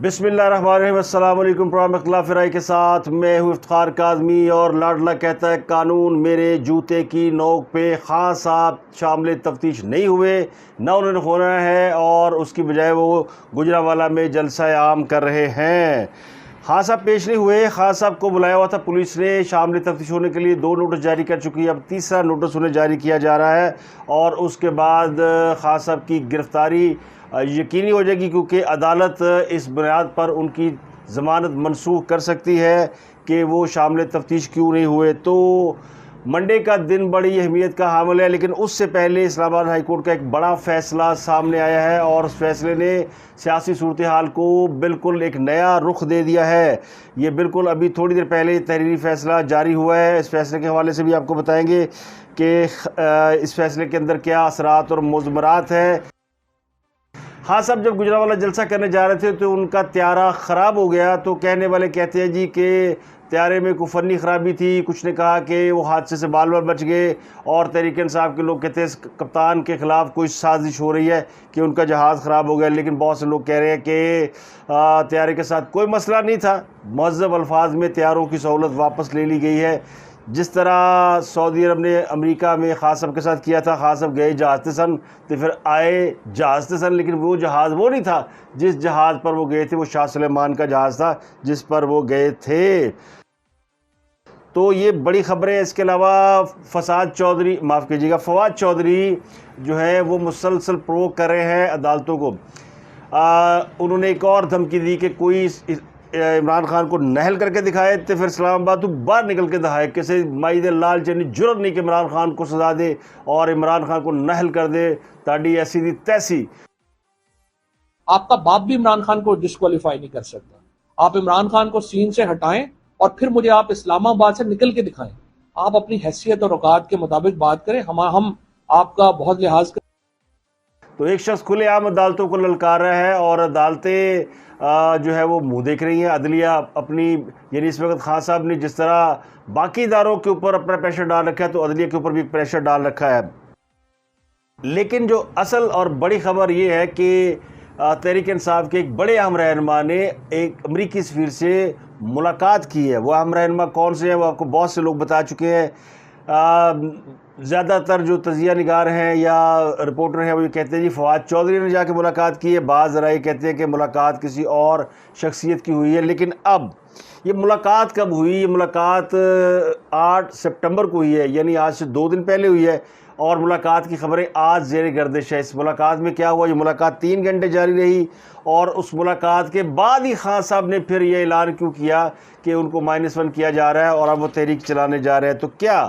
بسم اللہ الرحمن الرحیم۔ السلام علیکم۔ پروگرام اختلاف رائے کے ساتھ میں ہوں افتخار کاظمی، اور لاڈلا کہتا ہے قانون میرے جوتے کی نوک پہ۔ خان صاحب شامل تفتیش نہیں ہوئے، نہ انہوں نے ہونا ہے، اور اس کی بجائے وہ گجرانوالہ میں جلسہ عام کر رہے ہیں۔ خان صاحب پیش نہیں ہوئے۔ خان صاحب کو بلایا ہوا تھا پولیس نے شامل تفتیش ہونے کے لیے، 2 نوٹس جاری کر چکی ہے، اب تیسرا نوٹس انہیں جاری کیا جا رہا ہے، اور اس کے بعد خان صاحب کی گرفتاری یقینی ہو جائے گی، کیونکہ عدالت اس بنیاد پر ان کی ضمانت منسوخ کر سکتی ہے کہ وہ شامل تفتیش کیوں نہیں ہوئے۔ تو منڈے کا دن بڑی اہمیت کا حامل ہے، لیکن اس سے پہلے اسلام آباد ہائی کورٹ کا ایک بڑا فیصلہ سامنے آیا ہے، اور اس فیصلے نے سیاسی صورتحال کو بالکل ایک نیا رخ دے دیا ہے۔ یہ بالکل ابھی تھوڑی دیر پہلے تحریری فیصلہ جاری ہوا ہے۔ اس فیصلے کے حوالے سے بھی آپ کو بتائیں گے کہ اس فیصلے کے اندر کیا اثرات اور مضمرات ہیں۔ خان صاحب جب گجرانوالہ جلسہ کرنے جا رہے تھے تو ان کا طیارہ خراب ہو گیا، تو کہنے والے کہتے ہیں جی کہ طیارے میں کوئی فنی خرابی تھی، کچھ نے کہا کہ وہ حادثے سے بال بچ گئے، اور تحریک انصاف کے لوگ کہتے ہیں کپتان کے خلاف کوئی سازش ہو رہی ہے کہ ان کا جہاز خراب ہو گیا، لیکن بہت سے لوگ کہہ رہے ہیں کہ طیارے کے ساتھ کوئی مسئلہ نہیں تھا، مہذب الفاظ میں طیاروں کی سہولت واپس لے لی گئی ہے، جس طرح سعودی عرب نے امریکہ میں خان صاحب کے ساتھ کیا تھا۔ خان صاحب گئے جہاز سے سن تو پھر آئے جہاز سے سن، لیکن وہ جہاز وہ نہیں تھا جس جہاز پر وہ گئے تھے، وہ شاہ سلیمان کا جہاز تھا جس پر وہ گئے تھے۔ تو یہ بڑی خبر ہے۔ اس کے علاوہ فواد چودھری جو ہے وہ مسلسل پروک کر رہے ہیں عدالتوں کو۔ انہوں نے ایک اور دھمکی دی کہ کوئی عمران خان کو نہل کر کے دکھائے تو پھر اسلام آباد تو باہر نکل کے دکھائے، کسی مائد لال چنی جرت نہیں کہ عمران خان کو سزا دے اور عمران خان کو نہل کر دے، تاڑی ایسی دی تیسی۔ آپ کا باپ بھی عمران خان کو ڈسکوالیفائی نہیں کر سکتا۔ آپ عمران خان کو سین سے ہٹائیں اور پھر مجھے آپ اسلام آباد سے نکل کے دکھائیں۔ آپ اپنی حیثیت اور اوقات کے مطابق بات کریں، ہم آپ کا بہت لحاظ کریں۔ تو ایک شخص کھلے عام عدالتوں کو للکار رہا ہے، اور عدالتیں جو ہے وہ منہ دیکھ رہی ہیں۔ عدلیہ اپنی، یعنی اس وقت خان صاحب نے جس طرح باقی اداروں کے اوپر اپنا پریشر ڈال رکھا ہے، تو عدلیہ کے اوپر بھی پریشر ڈال رکھا ہے۔ لیکن جو اصل اور بڑی خبر یہ ہے کہ تحریک انصاف کے ایک بڑے اہم رہنما نے ایک امریکی سفیر سے ملاقات کی ہے۔ وہ اہم رہنما کون سے ہیں وہ آپ کو بہت سے لوگ بتا چکے ہیں۔ زیادہ تر جو تجزیہ نگار ہیں یا رپورٹر ہیں وہ یہ کہتے ہیں جی فواد چودھری نے جا کے ملاقات کی ہے، بعض ذرائع کہتے ہیں کہ ملاقات کسی اور شخصیت کی ہوئی ہے۔ لیکن اب یہ ملاقات کب ہوئی؟ یہ ملاقات 8 سپٹمبر کو ہوئی ہے، یعنی آج سے 2 دن پہلے ہوئی ہے، اور ملاقات کی خبریں آج زیر گردش ہے۔ اس ملاقات میں کیا ہوا؟ یہ ملاقات 3 گھنٹے جاری رہی، اور اس ملاقات کے بعد ہی خان صاحب نے پھر یہ اعلان کیوں کیا کہ ان کو -1 کیا جا رہا ہے اور اب وہ تحریک چلانے جا رہے ہیں۔ تو کیا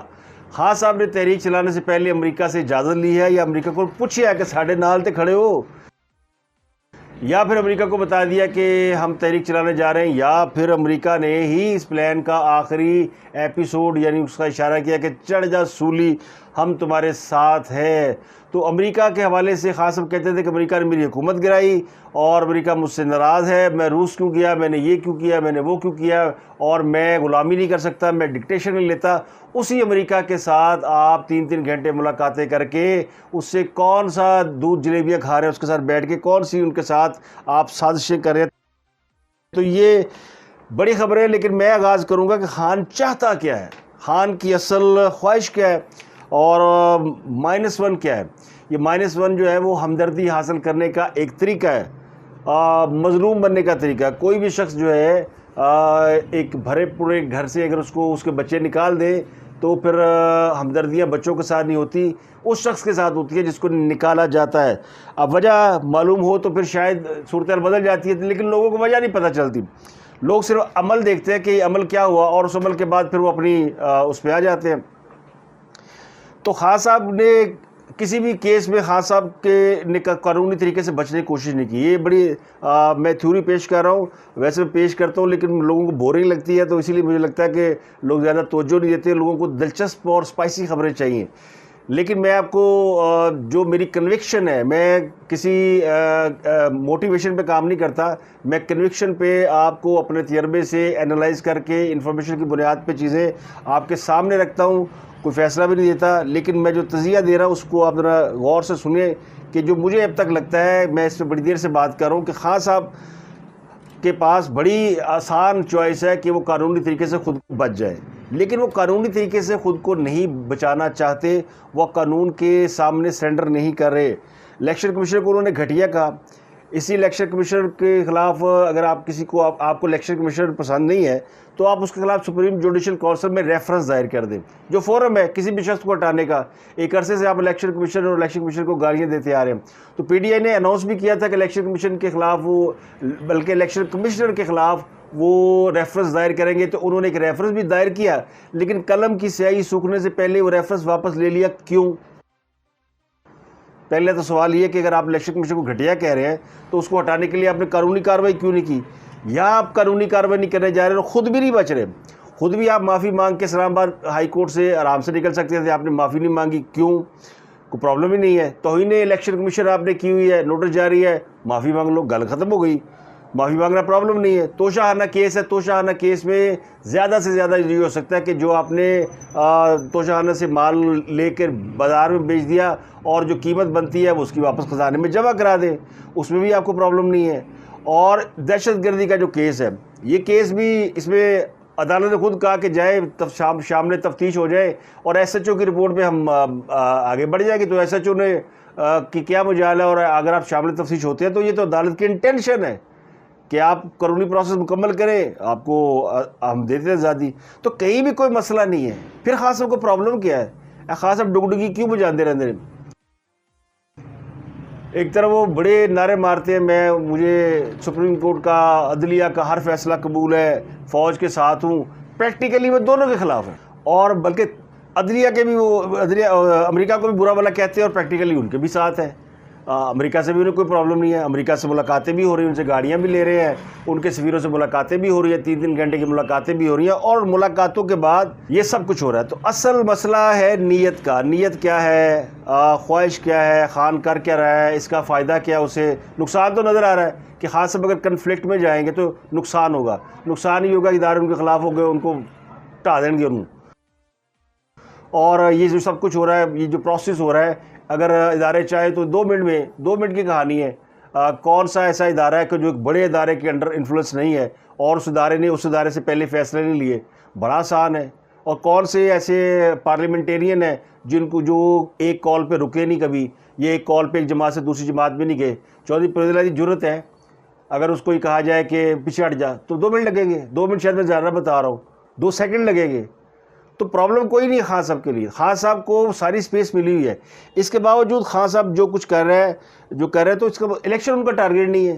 خان صاحب نے تحریک چلانے سے پہلے امریکہ سے اجازت لی ہے، یا امریکہ کو پوچھیا کہ ساڑھے نال تے کھڑے ہو، یا پھر امریکہ کو بتا دیا کہ ہم تحریک چلانے جا رہے ہیں، یا پھر امریکہ نے ہی اس پلان کا آخری ایپیسوڈ یعنی اس کا اشارہ کیا کہ چڑھ جا سولی، ہم تمہارے ساتھ ہیں۔ تو امریکہ کے حوالے سے خان صاحب کہتے تھے کہ امریکہ نے میری حکومت گرائی، اور امریکہ مجھ سے ناراض ہے، میں روس کیوں گیا، میں نے یہ کیوں کیا، میں نے وہ کیوں کیا، اور میں غلامی نہیں کر سکتا، میں ڈکٹیشن نہیں لیتا۔ اسی امریکہ کے ساتھ آپ 3 گھنٹے ملاقاتیں کر کے اس سے کون سا دودھ جلیبیاں کھا رہے ہیں، اس کے ساتھ بیٹھ کے کون سی ان کے ساتھ آپ سازشیں کر رہے ہیں۔ تو یہ بڑی خبر ہے، لیکن میں آغاز کروں گا کہ خان چاہتا کیا ہے، خان کی اصل خواہش کیا ہے، اور -1 کیا ہے۔ یہ -1 جو ہے وہ ہمدردی حاصل کرنے کا ایک طریقہ ہے، مظلوم بننے کا طریقہ ہے۔ کوئی بھی شخص جو ہے ایک بھرے پورے گھر سے اگر اس کے بچے نکال دے تو پھر ہمدردیاں بچوں کے ساتھ نہیں ہوتی، اس شخص کے ساتھ ہوتی ہے جس کو نکالا جاتا ہے۔ اب وجہ معلوم ہو تو پھر شاید صورتحال بدل جاتی ہے، لیکن لوگوں کو وجہ نہیں پتہ چلتی۔ لوگ صرف عمل دیکھتے ہیں کہ یہ عمل کیا ہوا، اور اس عمل کے بعد پھر وہ اپنی اس پہ آ جاتے ہیں۔ تو خان صاحب نے کسی بھی کیس میں خان صاحب نے قانونی طریقے سے بچنے کی کوشش نہیں کی۔ یہ بڑی میں تھیوری پیش کر رہا ہوں، ویسے میں پیش کرتا ہوں، لیکن لوگوں کو بورنگ لگتی ہے، تو اسی لیے مجھے لگتا ہے کہ لوگ زیادہ توجہ نہیں دیتے، لوگوں کو دلچسپ اور سپائسی خبریں چاہیے۔ لیکن میں آپ کو جو میری کنوکشن ہے، میں کسی موٹیویشن پہ کام نہیں کرتا، میں کنوکشن پہ آپ کو اپنے تجربے سے اینالائز کر کے انفارمیشن کی بنیاد پہ چیزیں آپ کے سامنے رکھتا ہوں، کوئی فیصلہ بھی نہیں دیتا۔ لیکن میں جو تجزیہ دے رہا ہوں اس کو آپ ذرا غور سے سنیں کہ جو مجھے اب تک لگتا ہے، میں اس پہ بڑی دیر سے بات کر رہا ہوں کہ خان صاحب کے پاس بڑی آسان چوائس ہے کہ وہ قانونی طریقے سے خود بچ جائے، لیکن وہ قانونی طریقے سے خود کو نہیں بچانا چاہتے، وہ قانون کے سامنے سرنڈر نہیں کر رہے۔ الیکشن کمیشن کو انہوں نے گھٹیا کہا۔ اسی الیکشن کمیشن کے خلاف اگر آپ کسی کو آپ کو الیکشن کمیشن پسند نہیں ہے تو آپ اس کے خلاف سپریم جوڈیشل کونسل میں ریفرنس دائر کر دیں، جو فورم ہے کسی بھی شخص کو ہٹانے کا۔ ایک عرصے سے آپ الیکشن کمیشن اور الیکشن کمیشن کو گالیاں دیتے آ رہے ہیں، تو پی ڈی آئی نے اناؤنس بھی کیا تھا کہ الیکشن کمیشن کے خلاف وہ، بلکہ الیکشن کمشنر کے خلاف وہ ریفرنس دائر کریں گے، تو انہوں نے ایک ریفرنس بھی دائر کیا، لیکن قلم کی سیاہی سوکھنے سے پہلے وہ ریفرنس واپس لے لیا۔ کیوں؟ پہلے تو سوال یہ کہ اگر آپ الیکشن کمیشن کو گھٹیا کہہ رہے ہیں تو اس کو ہٹانے کے لیے آپ نے قانونی کارروائی کیوں نہیں کی؟ یا آپ قانونی کارروائی نہیں کرنے جا رہے اور خود بھی نہیں بچ رہے؟ خود بھی آپ معافی مانگ کے اسلام آباد ہائی کورٹ سے آرام سے نکل سکتے تھے، آپ نے معافی نہیں مانگی، کیوں؟ کوئی پرابلم ہی نہیں ہے، توہین الیکشن کمیشن آپ نے کی ہوئی ہے، نوٹس جاری ہے، معافی مانگ لو، گل ختم ہو گئی، معافی مانگنا پرابلم نہیں ہے۔ توشاہانہ کیس ہے، توشاہانہ کیس میں زیادہ سے زیادہ یہ ہو سکتا ہے کہ جو آپ نے توشاہانہ سے مال لے کر بازار میں بیچ دیا اور جو قیمت بنتی ہے وہ اس کی واپس خزانے میں جمع کرا دیں، اس میں بھی آپ کو پرابلم نہیں ہے۔ اور دہشت گردی کا جو کیس ہے، یہ کیس بھی، اس میں عدالت نے خود کہا کہ جائے شامل تفتیش ہو جائے اور ایس ایچ او کی رپورٹ پہ ہم آگے بڑھ جائے گی، تو ایس ایچ او نے کہ کیا مجال ہے، اور اگر آپ شامل تفتیش ہوتے ہیں تو یہ تو عدالت کی انٹینشن ہے کہ آپ قانونی پروسیس مکمل کریں، آپ کو ہم دیتے ہیں آزادی، تو کہیں بھی کوئی مسئلہ نہیں ہے۔ پھر خاص صاحب کو پرابلم کیا ہے؟ خاص صاحب ڈگڈگی کیوں بجاندے رہتے ہیں؟ ایک طرف وہ بڑے نعرے مارتے ہیں مجھے سپریم کورٹ کا، عدلیہ کا ہر فیصلہ قبول ہے، فوج کے ساتھ ہوں، پریکٹیکلی وہ دونوں کے خلاف ہیں، اور بلکہ عدلیہ کے بھی وہ امریکہ کو بھی برا بھلا کہتے ہیں اور پریکٹیکلی ان کے بھی ساتھ ہیں۔ امریکہ سے بھی انہیں کوئی پرابلم نہیں ہے، امریکہ سے ملاقاتیں بھی ہو رہی ہیں، ان سے گاڑیاں بھی لے رہے ہیں، ان کے سفیروں سے ملاقاتیں بھی ہو رہی ہیں، 3 گھنٹے کی ملاقاتیں بھی ہو رہی ہیں، اور ملاقاتوں کے بعد یہ سب کچھ ہو رہا ہے۔ تو اصل مسئلہ ہے نیت کا، نیت کیا ہے، خواہش کیا ہے، خان کر کیا رہا ہے، اس کا فائدہ کیا، اسے نقصان تو نظر آ رہا ہے کہ خاص طور اگر کنفلکٹ میں جائیں گے تو نقصان ہوگا، نقصان ہی ہوگا، ادارے ان کے خلاف ہو گئے، ان کو ٹا دیں گے انہوں، اور یہ جو سب کچھ ہو رہا ہے، یہ جو پروسیس ہو رہا ہے، اگر ادارے چاہے تو 2 منٹ کی کہانی ہے، کون سا ایسا ادارہ ہے کہ جو ایک بڑے ادارے کے انڈر انفلوئنس نہیں ہے اور اس ادارے نے اس ادارے سے پہلے فیصلے نہیں لیے؟ بڑا آسان ہے۔ اور کون سے ایسے پارلیمنٹیرین ہیں جن کو جو ایک کال پہ رکے نہیں کبھی، یہ ایک کال پہ ایک جماعت سے دوسری جماعت میں نہیں گئے؟ چودھری پرویز کی جرت ہے، اگر اس کو ہی کہا جائے کہ پیچھے ہٹ جا تو 2 منٹ لگیں گے، 2 منٹ شاید میں زیادہ بتا رہا ہوں، 2 سیکنڈ لگیں گے، تو پرابلم کوئی نہیں ہے خان صاحب کے لیے۔ خان صاحب کو ساری سپیس ملی ہوئی ہے، اس کے باوجود خان صاحب جو کچھ کر رہے ہیں تو اس کا الیکشن ان کا ٹارگیٹ نہیں ہے۔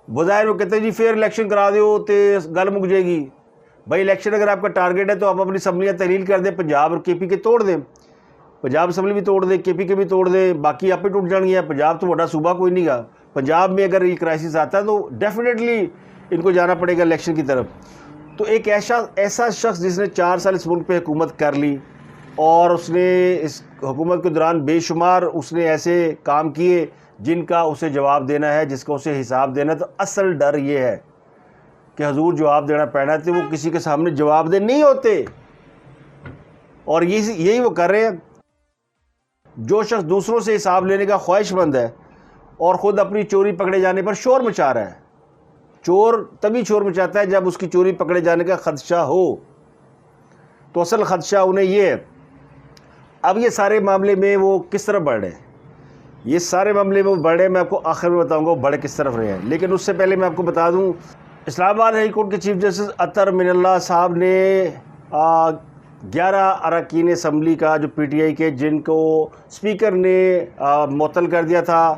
بظاہر وہ کہتے ہیں جی فیئر الیکشن کرا دیو تے گل مک جائے گی۔ بھائی الیکشن اگر آپ کا ٹارگیٹ ہے تو آپ اپنی اسمبلیاں تحلیل کر دیں، پنجاب اور کے پی کے توڑ دیں، پنجاب اسمبلی بھی توڑ دیں، کے پی کے بھی توڑ دیں، باقی آپ ہی ٹوٹ جان گیا۔ پنجاب تو بڑا صوبہ کوئی نہیں گا، پنجاب میں اگر یہ کرائسس آتا ہے تو ڈیفینیٹلی ان کو جانا پڑے گا الیکشن کی طرف۔ تو ایک ایسا شخص جس نے 4 سال اس ملک پہ حکومت کر لی اور اس نے اس حکومت کے دوران بے شمار اس نے ایسے کام کیے جن کا اسے جواب دینا ہے، جس کا اسے حساب دینا ہے، تو اصل ڈر یہ ہے کہ حضور جواب دینا پڑنا ہے، وہ کسی کے سامنے جواب دہ نہیں ہوتے، اور یہی وہ کر رہے ہیں۔ جو شخص دوسروں سے حساب لینے کا خواہش مند ہے اور خود اپنی چوری پکڑے جانے پر شور مچا رہا ہے، چور تبھی شور مچاتا ہے جب اس کی چوری پکڑے جانے کا خدشہ ہو، تو اصل خدشہ انہیں یہ ہے۔ اب یہ سارے معاملے میں وہ کس طرف بڑھ رہے ہیں، یہ سارے معاملے میں وہ بڑھ رہے ہیں، میں آپ کو آخر میں بتاؤں گا وہ بڑھے کس طرف رہے ہیں، لیکن اس سے پہلے میں آپ کو بتا دوں اسلام آباد ہائی کورٹ کے چیف جسٹس اطہر من اللہ صاحب نے 11 اراکین اسمبلی کا جو پی ٹی آئی کے جن کو اسپیکر نے معطل کر دیا تھا،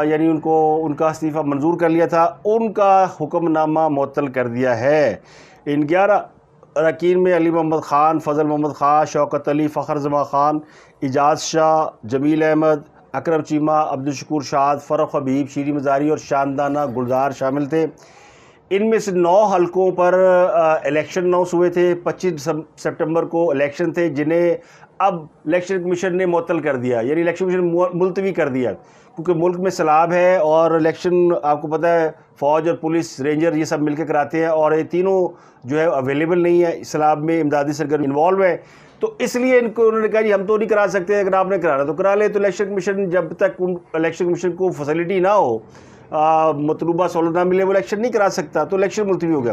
یعنی ان کا استعفیٰ منظور کر لیا تھا، ان کا حکم نامہ معطل کر دیا ہے۔ ان 11 اراکین میں علی محمد خان، فضل محمد خان، شوکت علی، فخر زمان خان، اعجاز شاہ، جمیل احمد، اکرم چیمہ، عبدالشکور شاد، فرخ حبیب، شیریں مزاری اور شاندانہ گلزار شامل تھے۔ ان میں سے 9 حلقوں پر الیکشن اناؤنس ہوئے تھے، 25 سپٹمبر کو الیکشن تھے، جنہیں اب الیکشن کمیشن نے معطل کر دیا، یعنی الیکشن کمیشن ملتوی کر دیا، کیونکہ ملک میں سیلاب ہے اور الیکشن آپ کو پتہ ہے فوج اور پولیس رینجر یہ سب مل کے کراتے ہیں، اور یہ تینوں جو ہے اویلیبل نہیں ہے، سیلاب میں امدادی سرگرمی انوالو ہے، تو اس لیے انہوں نے کہا جی ہم تو نہیں کرا سکتے، اگر آپ نے کرانا تو کرا لے۔ تو الیکشن کمیشن جب تک الیکشن کمیشن کو فیسلٹی نہ ہو مطلوبہ سہولت نہ ملے وہ الیکشن نہیں کرا سکتا، تو الیکشن ملتوی ہو گیا.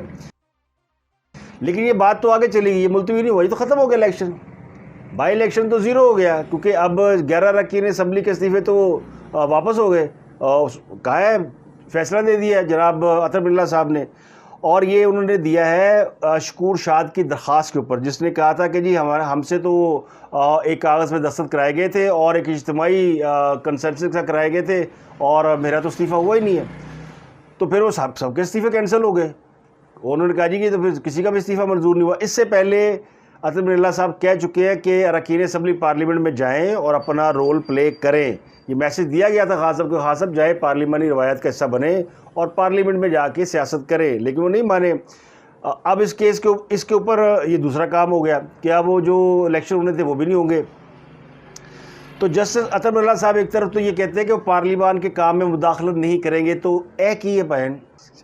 لیکن یہ بات تو آگے چلی گئی، یہ ملتوی نہیں ہوئی تو ختم ہو گیا الیکشن. بائی الیکشن تو زیرو ہو گیا، کیونکہ اب 11 اراکین اسمبلی کے استعفے تو واپس ہو گئے. کہا ہے فیصلہ دے دیا ہے جناب عطر بلّہ صاحب نے، اور یہ انہوں نے دیا ہے شکور شاد کی درخواست کے اوپر، جس نے کہا تھا کہ جی ہم سے تو ایک کاغذ پہ دستخط کرائے گئے تھے اور ایک اجتماعی کنسنسس کا کرائے گئے تھے، اور میرا تو استعفیٰ ہوا ہی نہیں ہے. تو پھر وہ سب کے استعفے کینسل ہو گئے. انہوں نے کہا جی کہ تو پھر کسی کا بھی استعفیٰ منظور نہیں ہوا. اس سے پہلے عطر بلّہ صاحب کہہ چکے ہیں کہ اراکین اسمبلی پارلیمنٹ میں جائیں اور اپنا رول پلے کریں. یہ میسج دیا گیا تھا خان صاحب کو، خان صاحب جائے پارلیمانی روایت کا حصہ بنے اور پارلیمنٹ میں جا کے سیاست کریں، لیکن وہ نہیں مانے. اب اس کے اوپر یہ دوسرا کام ہو گیا کہ اب وہ جو الیکشن ہونے تھے وہ بھی نہیں ہوں گے. تو جسٹس عطر بلّہ صاحب ایک طرف تو یہ کہتے ہیں کہ وہ پارلیمان کے کام میں مداخلت نہیں کریں گے، تو اے کی یہ بہن،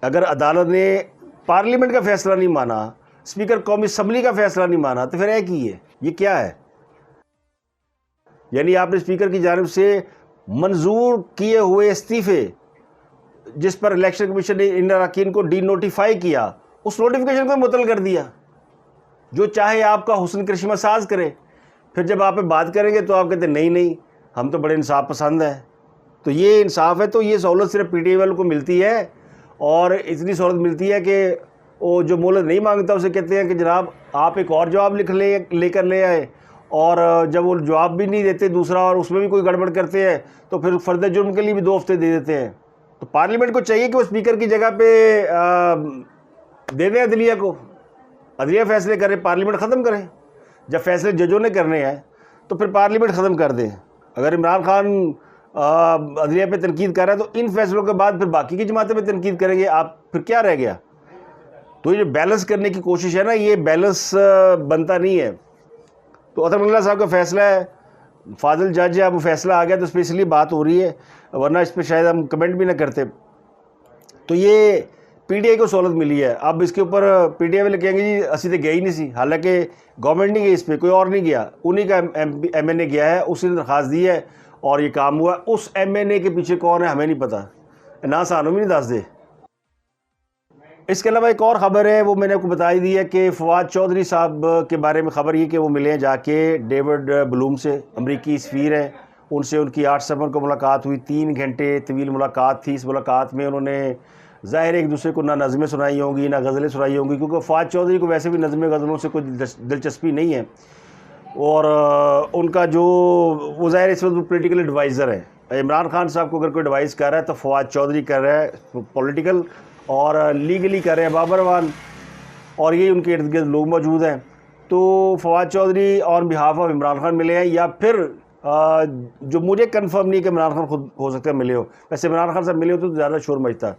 اگر عدالت نے پارلیمنٹ کا فیصلہ نہیں مانا، اسپیکر قومی اسمبلی کا فیصلہ نہیں مانا، تو پھر اے کی یہ کیا ہے؟ یعنی آپ نے اسپیکر کی جانب سے منظور کیے ہوئے استعفے جس پر الیکشن کمیشن نے ان اراکین کو ڈی نوٹیفائی کیا، اس نوٹیفیکیشن کو معطل کر دیا. جو چاہے آپ کا حسن کرشمہ ساز کرے، پھر جب آپ بات کریں گے تو آپ کہتے ہیں نہیں ہم تو بڑے انصاف پسند ہیں. تو یہ انصاف ہے تو یہ سہولت صرف پی ٹی آئی والوں کو ملتی ہے، اور اتنی سہولت ملتی ہے کہ وہ جو مہلت نہیں مانگتا اسے کہتے ہیں کہ جناب آپ ایک اور جواب لے کر لے آئے، اور جب وہ جواب بھی نہیں دیتے دوسرا اور اس میں بھی کوئی گڑبڑ کرتے ہیں تو پھر فرد جرم کے لیے بھی 2 ہفتے دے دیتے ہیں. تو پارلیمنٹ کو چاہیے کہ وہ اسپیکر کی جگہ پہ دے دیں عدلیہ کو، عدلیہ فیصلے کرے، پارلیمنٹ ختم کریں. جب فیصلے ججوں نے کرنے ہیں تو پھر پارلیمنٹ ختم کر دیں. اگر عمران خان عدلیہ پہ تنقید کر رہا ہے تو ان فیصلوں کے بعد پھر باقی کی جماعتیں پہ تنقید کریں گے، آپ پھر کیا رہ گیا؟ تو یہ بیلنس کرنے کی کوشش ہے نا، یہ بیلنس بنتا نہیں ہے. تو عطر بلّہ صاحب کا فیصلہ ہے، فاضل جج ہے، اب وہ فیصلہ آ گیا تو اس پہ اس لیے بات ہو رہی ہے، ورنہ اس پہ شاید ہم کمنٹ بھی نہ کرتے. تو یہ پی ٹی آئی کو سہولت ملی ہے. اب اس کے اوپر پی ٹی آئی والے کہیں گے جی اسی تو گئی نہیں سی، حالانکہ گورنمنٹ نہیں گئی اس پہ، کوئی اور نہیں گیا، انہی کا ایم این اے گیا ہے، اسی نے درخواست دی ہے اور یہ کام ہوا. اس ایم این اے کے پیچھے کون ہے ہمیں نہیں پتہ، نہ سانو بھی نہیں دس دے. اس کے علاوہ ایک اور خبر ہے، وہ میں نے آپ کو بتائی دی ہے کہ فواد چودھری صاحب کے بارے میں خبر یہ کہ وہ ملے ہیں جا کے ڈیوڈ بلوم سے، امریکی سفیر ہیں. ان سے ان کی 8 ستمبر کو ملاقات ہوئی، 3 گھنٹے طویل ملاقات تھی. اس ملاقات میں انہوں نے ظاہر ایک دوسرے کو نہ نظمیں سنائی ہوں گی نہ غزلیں سنائی ہوں گی، کیونکہ فواد چودھری کو ویسے بھی نظمیں غزلوں سے کوئی دلچسپی نہیں ہے. اور ان کا جو وہ ظاہر اس وقت پولیٹیکل ایڈوائزر ہے. عمران خان صاحب کو اگر کوئی ایڈوائز کر رہا ہے تو فواد چودھری کر رہا ہے پولیٹیکل، اور لیگلی کر رہے ہیں بابر اعوان، اور یہ ان کے ارد گرد لوگ موجود ہیں. تو فواد چودھری آن بہاف آف عمران خان ملے ہیں، یا پھر جو مجھے کنفرم نہیں کہ عمران خان خود ہو سکتا ہے ملے ہو، ویسے عمران خان صاحب ملے ہوتے تو زیادہ شور مچتا،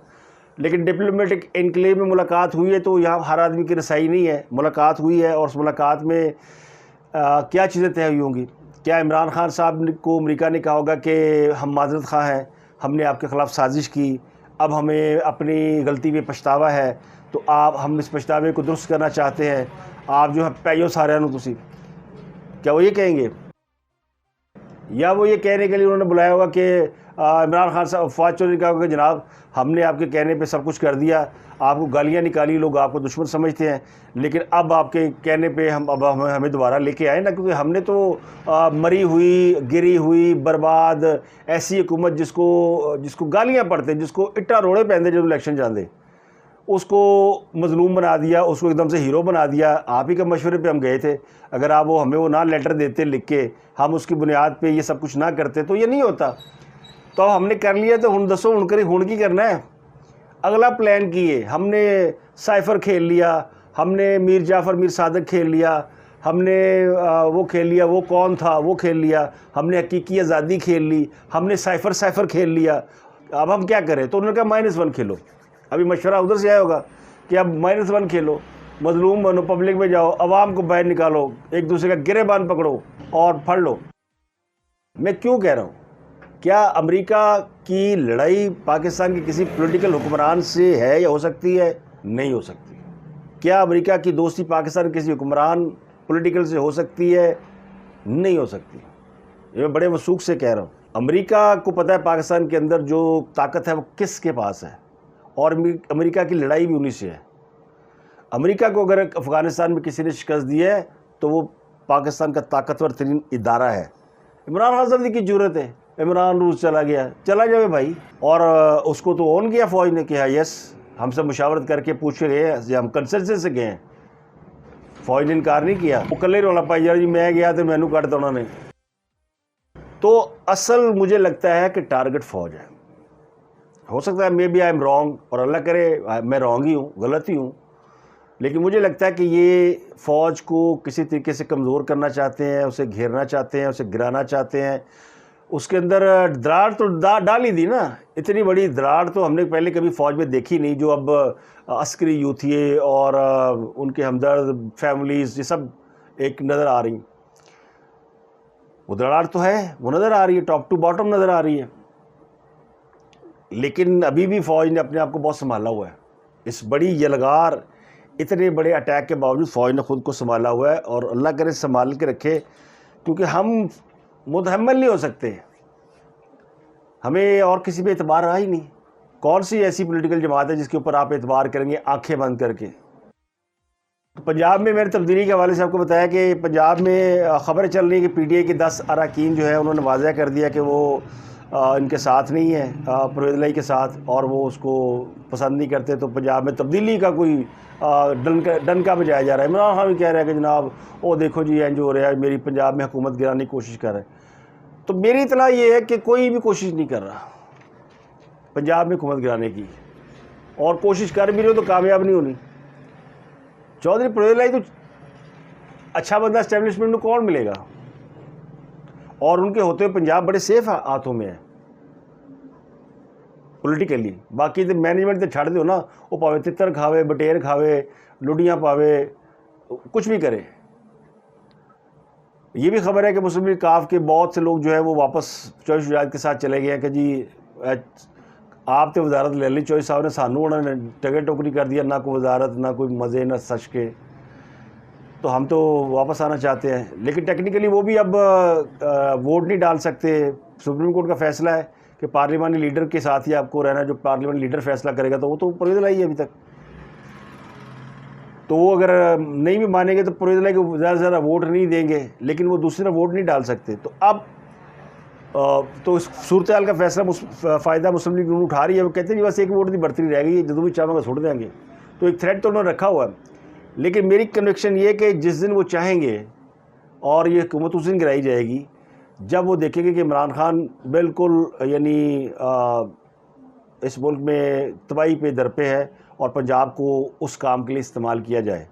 لیکن ڈپلومیٹک انکلیو میں ملاقات ہوئی ہے تو یہاں ہر آدمی کی رسائی نہیں ہے. ملاقات ہوئی ہے اور اس ملاقات میں کیا چیزیں طے ہوئی ہوں گی؟ کیا عمران خان صاحب کو امریکہ نے کہا ہوگا کہ ہم معذرت خواہ ہیں، ہم نے آپ کے خلاف سازش کی، اب ہمیں اپنی غلطی پہ پچھتاوا ہے، تو ہم اس پچھتاوے کو درست کرنا چاہتے ہیں، آپ جو ہے پیو سارے نو تسی، کیا وہ یہ کہیں گے؟ یا وہ یہ کہنے کے لیے انہوں نے بلایا ہوگا کہ عمران خان صاحب فواد چودھری کہا ہوگا کہ جناب ہم نے آپ کے کہنے پہ سب کچھ کر دیا، آپ کو گالیاں نکالی، لوگ آپ کو دشمن سمجھتے ہیں، لیکن اب آپ کے کہنے پہ ہمیں دوبارہ لے کے آئے نا، کیونکہ ہم نے تو مری ہوئی گری ہوئی برباد ایسی حکومت جس کو گالیاں پڑتے، جس کو اٹا روڑے پہنتے جب الیکشن جاندے، اس کو مظلوم بنا دیا، اس کو ایک دم سے ہیرو بنا دیا. آپ ہی کے مشورے پہ ہم گئے تھے. اگر آپ ہمیں وہ نہ لیٹر دیتے لکھ کے، ہم اس کی بنیاد پہ یہ سب کچھ نہ کرتے تو یہ نہیں ہوتا. تو ہم نے کر لیا تو ہن دسو ہن کی کرنا ہے؟ اگلا پلان کیے، ہم نے سائفر کھیل لیا، ہم نے میر جعفر میر صادق کھیل لیا، ہم نے وہ کھیل لیا، وہ کون تھا وہ کھیل لیا، ہم نے حقیقی آزادی کھیل لی، ہم نے سائفر کھیل لیا. اب ہم کیا کریں؟ تو انہوں نے کہا -1 کھیلو. ابھی مشورہ ادھر سے آیا ہوگا کہ اب -1 کھیلو، مظلوم بنو، پبلک میں جاؤ، عوام کو باہر نکالو، ایک دوسرے کا گریبان پکڑو اور پھڑ لو. میں کیوں کہہ رہا ہوں؟ کیا امریکہ کی لڑائی پاکستان کے کسی پولیٹیکل حکمران سے ہے یا ہو سکتی ہے؟ نہیں ہو سکتی. کیا امریکہ کی دوستی پاکستان کے کسی حکمران پولیٹیکل سے ہو سکتی ہے؟ نہیں ہو سکتی. یہ میں بڑے وثوق سے کہہ رہا ہوں. امریکہ کو پتہ ہے پاکستان کے اندر جو طاقت ہے وہ کس کے پاس ہے، اور امریکہ کی لڑائی بھی انہی سے ہے۔ امریکہ کو اگر افغانستان میں کسی نے شکست دی ہے تو وہ پاکستان کا طاقتور ترین ادارہ ہے۔ عمران خان صاحب کی جرت ہے، عمران روس چلا گیا، چلا جائے بھائی، اور اس کو تو اون کیا فوج نے کہ ہاں یس ہم سے مشاورت کر کے پوچھ کے گئے ہیں، ہم کنسنسس سے گئے ہیں، فوج نے انکار نہیں کیا۔ وہ کلے رولا پائی جا جی میں گیا تو مینو کاٹتا انہوں نے۔ تو اصل مجھے لگتا ہے کہ ٹارگٹ فوج ہے۔ ہو سکتا ہے may be I am wrong, اور اللہ کرے میں رانگ ہی ہوں، غلط ہی ہوں، لیکن مجھے لگتا ہے کہ یہ فوج کو کسی طریقے سے کمزور کرنا چاہتے ہیں، اسے گھیرنا چاہتے ہیں، اسے گرانا چاہتے ہیں۔ اس کے اندر دراڑ تو ڈال ہی دی نا، اتنی بڑی دراڑ تو ہم نے پہلے کبھی فوج میں دیکھی نہیں، جو اب عسکری یوتھیے اور ان کے ہمدرد فیملیز یہ سب ایک نظر آ رہی ہیں۔ وہ دراڑ تو ہے، وہ نظر آ رہی ہے، ٹاپ ٹو باٹم نظر آ رہی ہے، لیکن ابھی بھی فوج نے اپنے آپ کو بہت سنبھالا ہوا ہے۔ اس بڑی یلغار اتنے بڑے اٹیک کے باوجود فوج نے خود کو سنبھالا ہوا ہے، اور اللہ کرے سنبھال کے رکھے، کیونکہ ہم متحمل نہیں ہو سکتے، ہمیں اور کسی پہ اعتبار رہا ہی نہیں۔ کون سی ایسی پولیٹیکل جماعت ہے جس کے اوپر آپ اعتبار کریں گے آنکھیں بند کر کے؟ پنجاب میں میں نے تبدیلی کے حوالے سے آپ کو بتایا کہ پنجاب میں خبریں چل رہی ہیں کہ پی ٹی آئی کے 10 اراکین جو ہے انہوں نے واضح کر دیا کہ وہ ان کے ساتھ نہیں ہے، پرویز الہی کے ساتھ، اور وہ اس کو پسند نہیں کرتے۔ تو پنجاب میں تبدیلی کا کوئی ڈنکا بجایا جا رہا ہے۔ عمران خان بھی کہہ رہا ہے کہ جناب او دیکھو جی انج ہو رہا ہے، میری پنجاب میں حکومت گرانے کی کوشش کر رہے ہیں۔ تو میری اطلاع یہ ہے کہ کوئی بھی کوشش نہیں کر رہا پنجاب میں حکومت گرانے کی، اور کوشش کر بھی رہے تو کامیاب نہیں ہونی۔ چودھری پرویز الہی تو اچھا بندہ اسٹیبلشمنٹ میں کون ملے گا، اور ان کے ہوتے ہوئے پنجاب بڑے سیف ہاتھوں میں ہے پولیٹیکلی۔ باقی تو مینجمنٹ تو چھڑ دو نا، وہ پاوے تتر کھاوے، بٹیر کھاوے، لڈیاں پاوے، کچھ بھی کرے۔ یہ بھی خبر ہے کہ مسلم لیگ کاف کے بہت سے لوگ جو ہے وہ واپس چوہے شجاعت کے ساتھ چلے گئے ہیں کہ جی آپ تو وزارت لے لی، چوہے صاحب نے سانو انہوں نے ٹگے ٹوکری کر دیا، نہ کوئی وزارت، نہ کوئی مزے، نہ سچ کے، تو ہم تو واپس آنا چاہتے ہیں۔ لیکن ٹیکنیکلی وہ بھی اب ووٹ نہیں ڈال سکتے، سپریم کورٹ کا فیصلہ ہے کہ پارلیمانی لیڈر کے ساتھ ہی آپ کو رہنا، جو پارلیمانی لیڈر فیصلہ کرے گا، تو وہ تو پرویز الہی ہے ابھی تک۔ تو وہ اگر نہیں بھی مانیں گے تو پرویز الہی کو زیادہ سے زیادہ ووٹ نہیں دیں گے، لیکن وہ دوسری طرف ووٹ نہیں ڈال سکتے۔ تو اب تو اس صورتحال کا فیصلہ فائدہ مسلم لیگ اٹھا رہی ہے۔ وہ کہتے ہیں جی بس ایک ووٹ کی برتری رہ گئی ہے، جدوں بھی چاہوں گا چھوڑ دیں گے۔ تو ایک تھریٹ تو انہوں نے رکھا ہوا ہے، لیکن میری کنوکشن یہ ہے کہ جس دن وہ چاہیں گے اور یہ حکومت اس دن گرائی جائے گی جب وہ دیکھیں گے کہ عمران خان بالکل یعنی اس ملک میں تباہی پہ در پہ ہے، اور پنجاب کو اس کام کے لیے استعمال کیا جائے،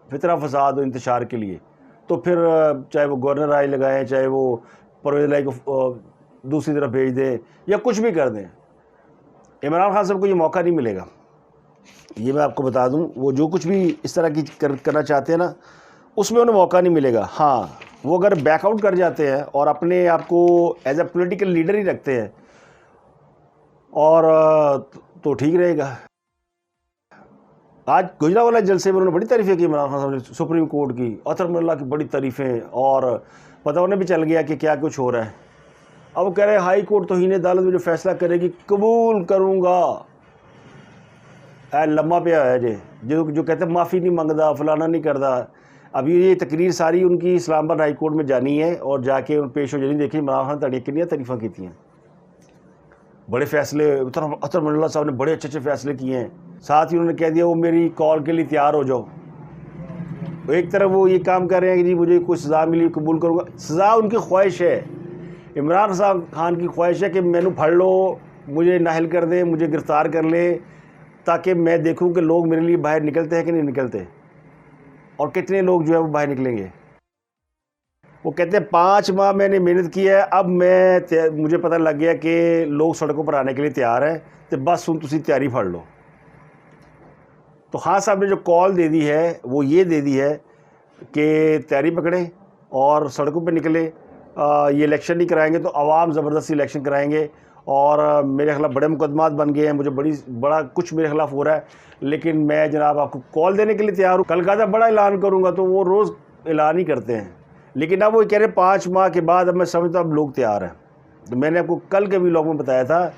فتنہ فساد و انتشار کے لیے، تو پھر چاہے وہ گورنر رائے لگائیں، چاہے وہ پرویز الہی کو دوسری طرف بھیج دیں، یا کچھ بھی کر دیں، عمران خان صاحب کو یہ موقع نہیں ملے گا۔ یہ میں آپ کو بتا دوں، وہ جو کچھ بھی اس طرح کی کرنا چاہتے ہیں نا، اس میں انہیں موقع نہیں ملے گا۔ ہاں وہ اگر بیک آؤٹ کر جاتے ہیں اور اپنے آپ کو as a political leader he رکھتے ہیں، اور تو ٹھیک رہے گا۔ آج گجرانوالہ جلسے میں انہوں نے بڑی تعریفیں کی عمران خان صاحب نے، سپریم کورٹ کی، اطہر من اللہ کی بڑی تعریفیں، اور پتہ انہیں بھی چل گیا کہ کیا کچھ ہو رہا ہے۔ اب وہ کہہ رہے ہیں ہائی کورٹ توہین عدالت میں جو فیصلہ کرے گی قبول کروں گا۔ اے لمحہ پہ آیا جو کہتے ہیں معافی نہیں منگدا، فلانا نہیں کردا۔ ابھی یہ تقریر ساری ان کی اسلام آباد ہائی کورٹ میں جانی ہے، اور جا کے پیش ہو جانی۔ دیکھیں عمران خان تاڑی کنیاں تعریفیں کی ہیں، بڑے فیصلے، اطہر من اللہ صاحب نے بڑے اچھے فیصلے کیے ہیں۔ ساتھ ہی انہوں نے کہہ دیا وہ میری کال کے لیے تیار ہو جاؤ۔ ایک طرف وہ یہ کام کر رہے ہیں کہ جی مجھے کوئی سزا ملی قبول کروں گا۔ سزا ان کی خواہش ہے، عمران خان کی خواہش ہے کہ مینو پھڑ لو، مجھے نااہل کر دیں، مجھے گرفتار کر لیں، تاکہ میں دیکھوں کہ لوگ میرے لیے باہر نکلتے ہیں کہ نہیں نکلتے، اور کتنے لوگ جو ہے وہ باہر نکلیں گے۔ وہ کہتے ہیں 5 ماہ میں نے محنت کی ہے، اب مجھے پتہ لگ گیا کہ لوگ سڑکوں پر آنے کے لیے تیار ہیں، تو بس ہوں تسی تیاری پھڑ لو۔ تو خان صاحب نے جو کال دے دی ہے وہ یہ دے دی ہے کہ تیاری پکڑیں اور سڑکوں پہ نکلیں۔ یہ الیکشن نہیں کرائیں گے تو عوام زبردستی الیکشن کرائیں گے، اور میرے خلاف بڑے مقدمات بن گئے ہیں، مجھے بڑا کچھ میرے خلاف ہو رہا ہے، لیکن میں جناب آپ کو کال دینے کے لیے تیار ہوں۔ کل کا بڑا اعلان کروں گا، تو وہ روز اعلان ہی کرتے ہیں، لیکن اب وہ کہہ رہے 5 ماہ کے بعد اب میں سمجھتا ہوں اب لوگ تیار ہیں. تو میں نے آپ کو کل کے ویلاگ میں بتایا تھا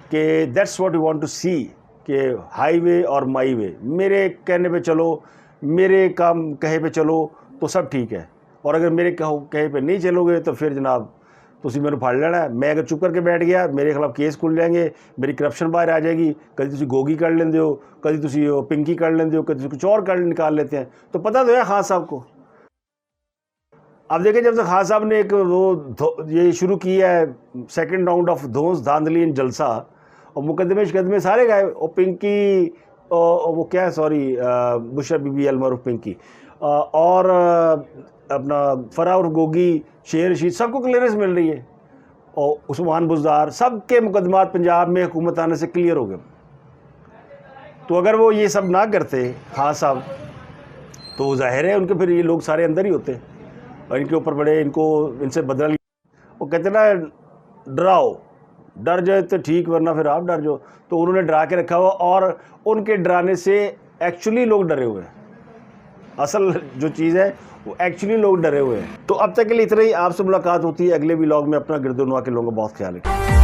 کہ that's what you want to see, کہ ہائی وے اور مائی وے, میرے کہنے پہ چلو, میرے کام کہے پہ چلو تو سب ٹھیک ہے, اور اگر میرے کہے پہ نہیں چلو گے تو پھر جناب تسی میرے پھاڑ لینا ہے. میں اگر چپ کر کے بیٹھ گیا میرے خلاف کیس کھل جائیں گے, میری کرپشن باہر آ جائے گی, کدی تسی گوگی کر لیندے ہو, کدی تسی پنکی کر لیندے ہو, کدی کچھ اور نکال لیتے ہیں. تو پتہ تو ہے خان صاحب کو. اب دیکھیں جب سے خان صاحب نے ایک وہ یہ شروع کیا ہے سیکنڈ راؤنڈ آف دھونس دھاندلی ان جلسہ, اور مقدمے سارے گئے, اور پنکی وہ کیا ہے سوری بشرا بی بی المعروف پنکی, اور اپنا فرا اور گوگی, شیر رشید, سب کو کلیئرنس مل رہی ہے, اور عثمان بزدار, سب کے مقدمات پنجاب میں حکومت آنے سے کلیئر ہو گئے. تو اگر وہ یہ سب نہ کرتے خان صاحب تو ظاہر ہے ان کے پھر یہ لوگ سارے اندر ہی ہوتے, اور ان کے اوپر بڑے ان سے بدل. وہ کہتے نا ڈراؤ, ڈر جائے تو ٹھیک ورنہ پھر آپ ڈر جاؤ. تو انہوں نے ڈرا کے رکھا ہوا, اور ان کے ڈرانے سے ایکچولی لوگ ڈرے ہوئے ہیں. اصل جو چیز ہے وہ ایکچولی لوگ ڈرے ہوئے ہیں. تو اب تک کے لیے اتنا ہی. آپ سے ملاقات ہوتی ہے اگلے ولاگ میں. اپنا گرد و نواح کے لوگوں کا بہت خیال رکھیں.